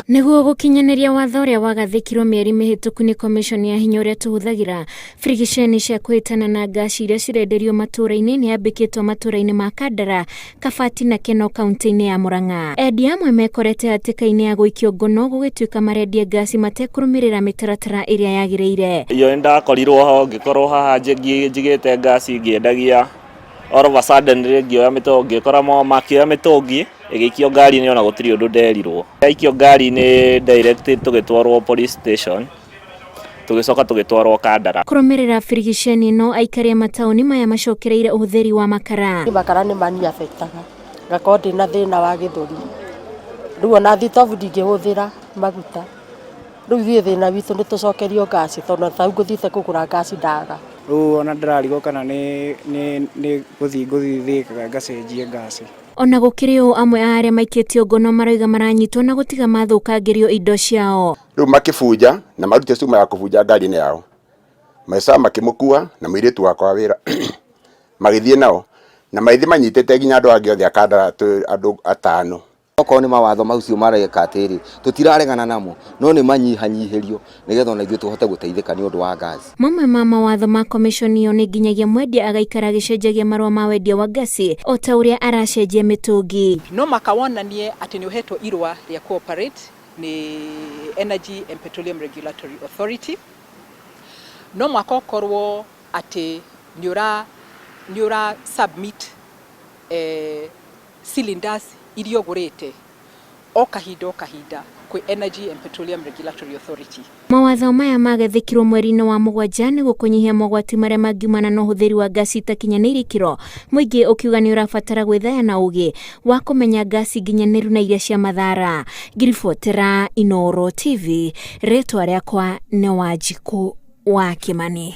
Niguo gukinyaniria watho uria wagathikirwo mieri mihituku ni Komiconi ya hinya uria tuhuthagira, Birigiceni cia kuhitana na ngasi iria cirenderio matuura-ini niyambikitwo matuura-ini ma Kandara, Kabati na Kenol kaunti-ini ya Murang'a. Endia amwe mekorete hatĩka-inĩ ya gũikio ngono gũgĩtuĩka marendia ngasi matekurumirira mitaratara iria yagĩrĩire. Iyo ndakorirwo ho ngikorwo haha njigite ngasi ngiendagia all of a sudden ngioya mitongi koramo makia mitongi igikio ngari ni ona gutiri undu nderirwo ikio ngari ni directed tugitwarwo police station tugicoka tugitwarwo Kandara. Kurugamirira Birigiceni no aikari mataoni maya macokereire uhuthiri wa makara. Makara ni mani affectaga gakondi na thina wa githuri riu ona thitobu ndingihuthira maguta riu thie thina witu ni tucokerio ngasi tondu tau nguthite kugura ngasi ndaga riu ona ndararigwo kana ni guthithikaga ngacenjie ngasi. Ona gukiri o amwe aria maikitio ngono maraiga maranyitwo na gutiga mathukangirio indo ciao. Riu makifunja na marute cuma ya kufunja ngari-ini yao maica makimukua na muiritu wakwa wira magithie nao na maithi manyitete nginya andu angi othe a Kandara andu atano. Okorwo ni mawatho macio mareka atiri tutiraregana namo no ni manyihanyihirio nigetha ona ithuĩ tuhote guteithika ni undu wa ngasi. Mamwe ma mawatho ma Komiconi yo ni nginyagia mwendia agaikara gicenjagia marua ma wendia wa ngasi o ta uria aracenjia mitungi. No makawonanie ati ni uhetwo irua ria cooperate ni Energy and Petroleum Regulatory Authority. No makokorwo ati ni ura submit cylinders iria gurite o kahinda kwi Energy and Petroleum Regulatory Authority. Mawatho maya magathikirwo mweri-inĩ wa Mũgwanja nĩguo kũnyihia mogwati marĩa mangiumana na ũhũthĩri wa ngasi itakinyaniirie ikiro. Mũingĩ ũkiuga nĩ ũrabatara gwĩthaya na ũgĩ wa kũmenya ngasi nginyanĩru na iria cia mathara. Ngiribotera Inoro TV, rĩtwa rĩakwa nĩ Wanjikũ wa Kimani.